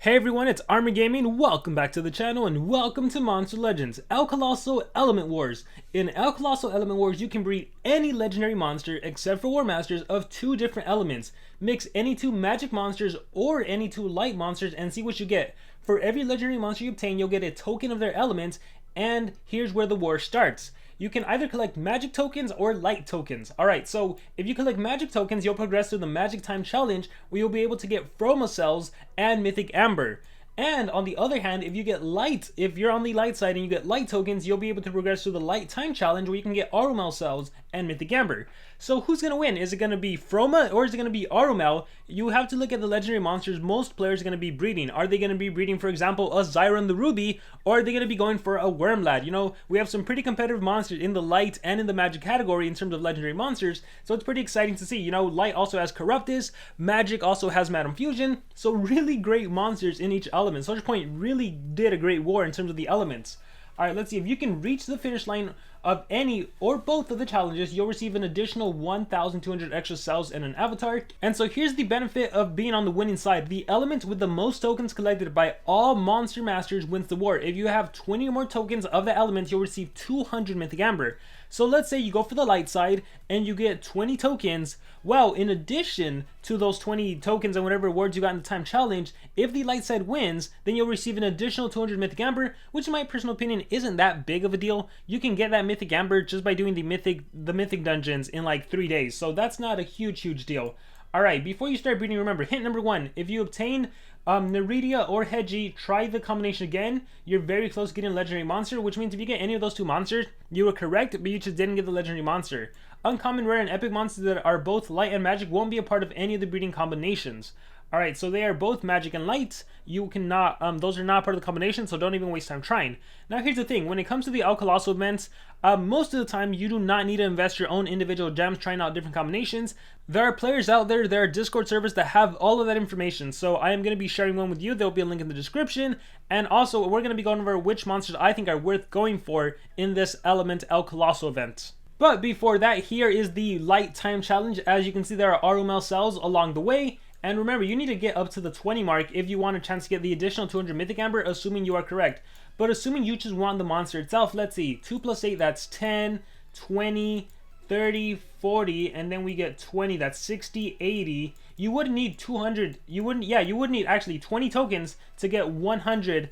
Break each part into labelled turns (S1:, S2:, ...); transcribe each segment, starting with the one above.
S1: Hey everyone, it's Armor Gaming. Welcome back to the channel and welcome to Monster Legends El Colosal Element Wars. In El Colosal Element Wars, you can breed any legendary monster except for Warmasters of two different elements. Mix any two magic monsters or any two light monsters and see what you get. For every legendary monster you obtain, you'll get a token of their element, and here's where the war starts. You can either collect magic tokens or light tokens. Alright, so if you collect magic tokens, you'll progress through the magic time challenge where you'll be able to get Chroma cells and mythic amber. And on the other hand, if you're on the light side and you get light tokens, you'll be able to progress through the light time challenge where you can get Arumel cells and mythic amber. So who's going to win? Is it going to be Chroma or is it going to be Arumel? You have to look at the legendary monsters most players are going to be breeding. Are they going to be breeding, for example, a Zyron the Ruby, or are they going to be going for a Wormlad? You know, we have some pretty competitive monsters in the light and in the magic category in terms of legendary monsters, so it's pretty exciting to see. You know, light also has Corruptus, magic also has Madam Fusion, so really great monsters in each element. SocialPoint really did a great war in terms of the elements. Alright, let's see. If you can reach the finish line of any or both of the challenges, you'll receive an additional 1,200 extra cells and an avatar. And so here's the benefit of being on the winning side. The element with the most tokens collected by all monster masters wins the war. If you have 20 or more tokens of the element, you'll receive 200 mythic amber. So let's say you go for the light side and you get 20 tokens. Well, in addition to those 20 tokens and whatever rewards you got in the time challenge, if the light side wins, then you'll receive an additional 200 mythic amber, which in my personal opinion isn't that big of a deal. You can get that mythic amber just by doing the mythic dungeons in like 3 days. So that's not a huge deal. Alright, before you start breeding, remember, hint number 1, if you obtain Neridia or Hedgie, try the combination again. You're very close to getting a legendary monster, which means if you get any of those two monsters, you were correct, but you just didn't get the legendary monster. Uncommon, rare, and epic monsters that are both light and magic won't be a part of any of the breeding combinations. Alright, so they are both magic and light. You cannot, those are not part of the combination, so don't even waste time trying. Now here's the thing, when it comes to the El Colosal events, most of the time you do not need to invest your own individual gems trying out different combinations. There are players out there, there are Discord servers that have all of that information, so I am going to be sharing one with you. There will be a link in the description, and also we're going to be going over which monsters I think are worth going for in this Element El Colosal event. But before that, here is the light time challenge. As you can see, there are Arumel cells along the way. And remember, you need to get up to the 20 mark if you want a chance to get the additional 200 mythic amber, assuming you are correct. But assuming you just want the monster itself, let's see, 2 plus 8, that's 10, 20, 30, 40, and then we get 20, that's 60, 80. You wouldn't need 200, you wouldn't need actually 20 tokens to get 100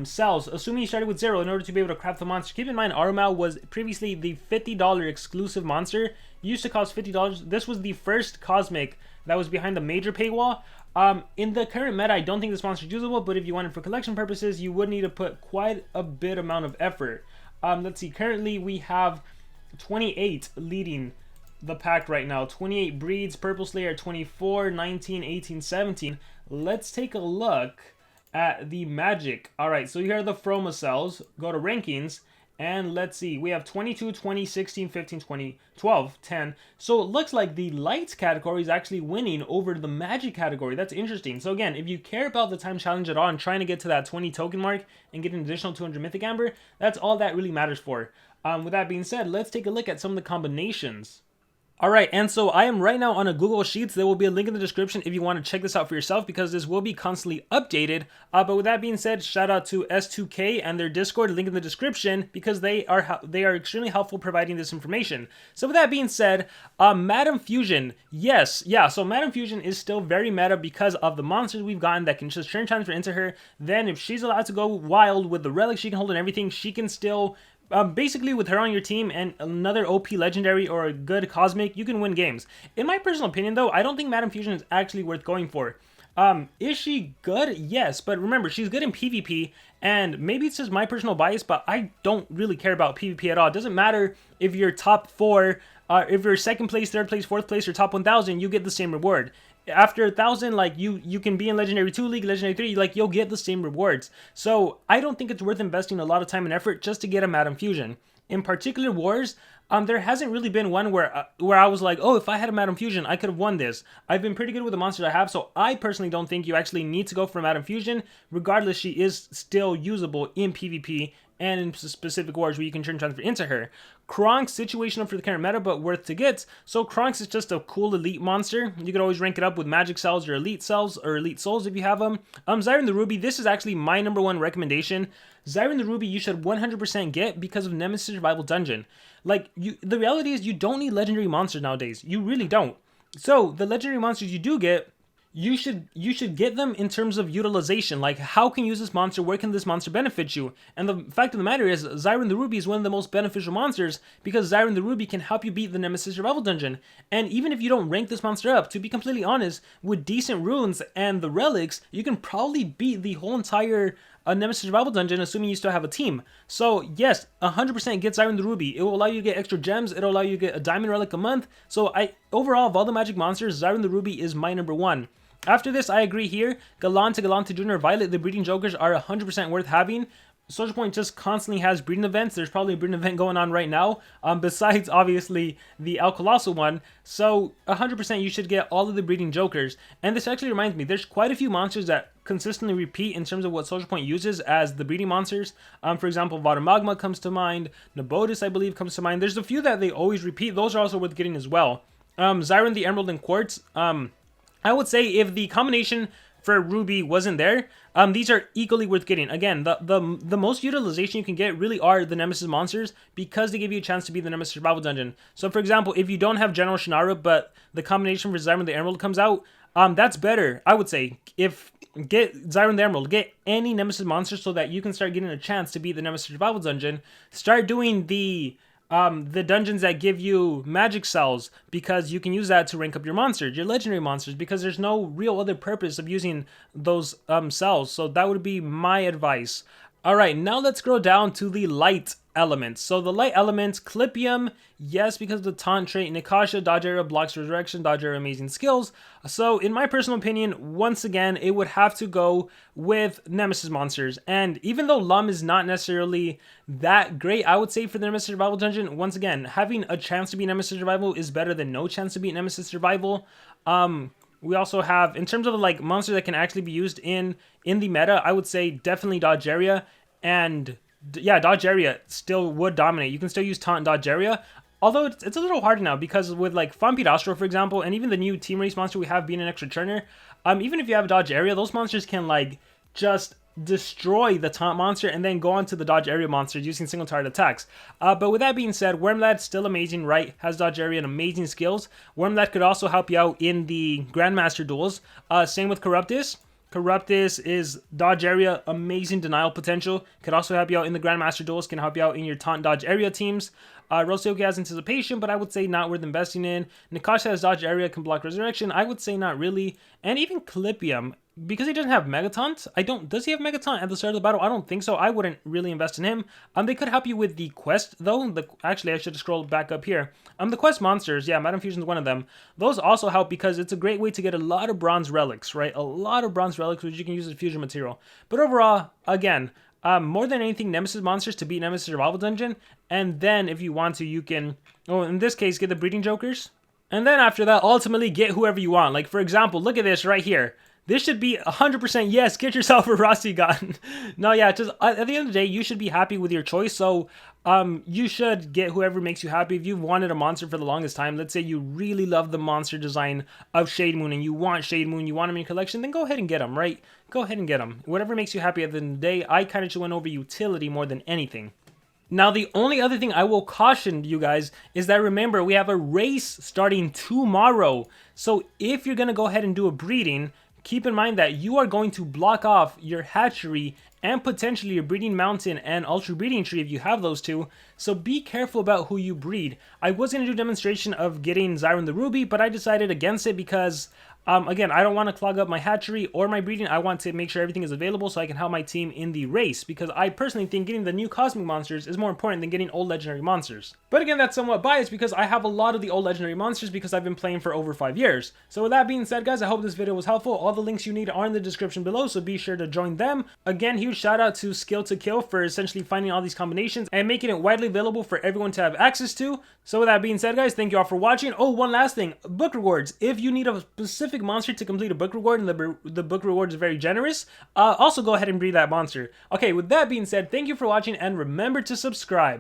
S1: cells, assuming you started with 0 in order to be able to craft the monster. Keep in mind, Arumel was previously the $50 exclusive monster. It used to cost $50. This was the first cosmic that was behind the major paywall. In the current meta, I don't think this monster is usable, but if you want it for collection purposes, you would need to put quite a bit amount of effort. Let's see, currently we have 28 leading the pack right now. 28 breeds, Purple Slayer 24, 19, 18, 17. Let's take a look at the magic. Alright, so here are the Chroma cells. Go to rankings. And let's see, we have 22, 20, 16, 15, 20, 12, 10. So it looks like the lights category is actually winning over the magic category. That's interesting. So again, if you care about the time challenge at all and trying to get to that 20 token mark and get an additional 200 mythic amber, that's all that really matters for. With that being said, let's take a look at some of the combinations. Alright, and so I am right now on a Google Sheets. There will be a link in the description if you want to check this out for yourself, because this will be constantly updated. But with that being said, shout out to S2K and their Discord, link in the description, because they are extremely helpful providing this information. So with that being said, Madam Fusion, so Madam Fusion is still very meta because of the monsters we've gotten that can just turn transfer into her. Then if she's allowed to go wild with the relics she can hold and everything, she can still... basically, with her on your team and another OP legendary or a good cosmic, you can win games. In my personal opinion, though, I don't think Madam Fusion is actually worth going for. Is she good? Yes, but remember, she's good in PvP, and maybe it's just my personal bias, but I don't really care about PvP at all. It doesn't matter if you're top 4, if you're 2nd place, 3rd place, 4th place, or top 1,000, you get the same reward. After 1,000, like, you can be in Legendary 2 League, Legendary 3, like, you'll get the same rewards. So, I don't think it's worth investing a lot of time and effort just to get a Madam Fusion. In particular wars, there hasn't really been one where I was like, oh, if I had a Madam Fusion, I could have won this. I've been pretty good with the monsters I have, so I personally don't think you actually need to go for a Madam Fusion. Regardless, she is still usable in PvP and in specific wars where you can turn transfer into her. Kronk's situational for the current meta, but worth to get. So Kronk's is just a cool elite monster. You could always rank it up with magic cells or elite cells or elite souls if you have them. Zyron the Ruby, this is actually my #1 recommendation. Zyron the Ruby you should 100% get because of Nemesis Survival Dungeon. Like, the reality is you don't need legendary monsters nowadays. You really don't. So the legendary monsters you do get, you should get them in terms of utilization. Like, how can you use this monster? Where can this monster benefit you? And the fact of the matter is, Zyron the Ruby is one of the most beneficial monsters because Zyron the Ruby can help you beat the Nemesis Survival Dungeon. And even if you don't rank this monster up, to be completely honest, with decent runes and the relics, you can probably beat the whole entire Nemesis Survival Dungeon, assuming you still have a team. So yes, 100% get Zyron the Ruby. It will allow you to get extra gems. It'll allow you to get a diamond relic a month. So overall, of all the magic monsters, Zyron the Ruby is my #1. After this, I agree here. Galante, Junior, Violet, the breeding jokers are 100% worth having. SocialPoint just constantly has breeding events. There's probably a breeding event going on right now, besides, obviously, the Colosal one. So, 100% you should get all of the breeding jokers. And this actually reminds me, there's quite a few monsters that consistently repeat in terms of what SocialPoint uses as the breeding monsters. For example, Water Magma comes to mind. Nabotis, I believe, comes to mind. There's a few that they always repeat. Those are also worth getting as well. Zyron the Emerald and Quartz. I would say if the combination for Ruby wasn't there, these are equally worth getting. Again, the most utilization you can get really are the Nemesis monsters because they give you a chance to beat the Nemesis Survival Dungeon. So for example, if you don't have General Shannara, but the combination for Zyron the Emerald comes out, that's better, I would say. Get Zyron the Emerald, get any Nemesis monster so that you can start getting a chance to beat the Nemesis Survival Dungeon. Start doing the dungeons that give you magic cells because you can use that to rank up your monsters, your legendary monsters, because there's no real other purpose of using those cells. So that would be my advice. Alright, now let's scroll down to the light elements. So the light elements, Clipium, yes, because of the taunt trait. Nikasha, Dodge Area, blocks resurrection, Dodge Area, amazing skills. So in my personal opinion, once again, it would have to go with Nemesis monsters. And even though Lum is not necessarily that great, I would say for the Nemesis Survival Dungeon, once again, having a chance to beat Nemesis Survival is better than no chance to beat Nemesis Survival. We also have, in terms of like monsters that can actually be used in the meta, I would say definitely Dodge Area. And yeah, Dodge Area still would dominate. You can still use Taunt Dodge Area. Although it's a little harder now because with like Fampirastro, for example, and even the new Team Race monster we have being an extra turner, even if you have Dodge Area, those monsters can like just destroy the taunt monster and then go on to the Dodge Area monsters using single target attacks. But with that being said, Wormlad's still amazing, right? Has Dodge Area and amazing skills. Wormlad could also help you out in the Grandmaster duels. Same with Corruptus. Corruptus is Dodge Area, amazing denial potential. Could also help you out in the Grandmaster duels, can help you out in your taunt Dodge Area teams. Roseoki has anticipation, but I would say not worth investing in. Nikasha has Dodge Area, can block resurrection. I would say not really. And even Clipium, because he doesn't have Megataunt. Does he have Megataunt at the start of the battle? I don't think so. I wouldn't really invest in him. They could help you with the quest though. Actually, I should scroll back up here. The quest monsters, yeah, Madame Fusion is one of them. Those also help because it's a great way to get a lot of bronze relics, right? A lot of bronze relics which you can use as fusion material. But overall, again, more than anything, Nemesis monsters to beat Nemesis Survival Dungeon. And then if you want to, you can, in this case, get the breeding jokers. And then after that, ultimately get whoever you want. Like for example, look at this right here. This should be 100% yes, get yourself a Rossigan. No, yeah, just at the end of the day, you should be happy with your choice. So you should get whoever makes you happy. If you've wanted a monster for the longest time, let's say you really love the monster design of Shade Moon and you want Shade Moon, you want him in your collection, then go ahead and get him, right? Go ahead and get him. Whatever makes you happy at the end of the day. I kind of just went over utility more than anything. Now, the only other thing I will caution you guys is that remember, we have a race starting tomorrow. So if you're going to go ahead and do a breeding, keep in mind that you are going to block off your hatchery and potentially your breeding mountain and ultra breeding tree if you have those two. So be careful about who you breed. I was going to do a demonstration of getting Zyron the Ruby, but I decided against it because again, I don't want to clog up my hatchery or my breeding. I want to make sure everything is available so I can help my team in the race, because I personally think getting the new cosmic monsters is more important than getting old legendary monsters. But again, that's somewhat biased because I have a lot of the old legendary monsters because I've been playing for over 5 years. So with that being said, guys, I hope this video was helpful. All the links you need are in the description below, so be sure to join them. Again, huge shout out to Skill to Kill for essentially finding all these combinations and making it widely available for everyone to have access to. So with that being said, guys, thank you all for watching. Oh, one last thing, book rewards. If you need a specific specific monster to complete a book reward, and the book reward is very generous, also go ahead and breed that monster. Okay, with that being said, thank you for watching, and remember to subscribe.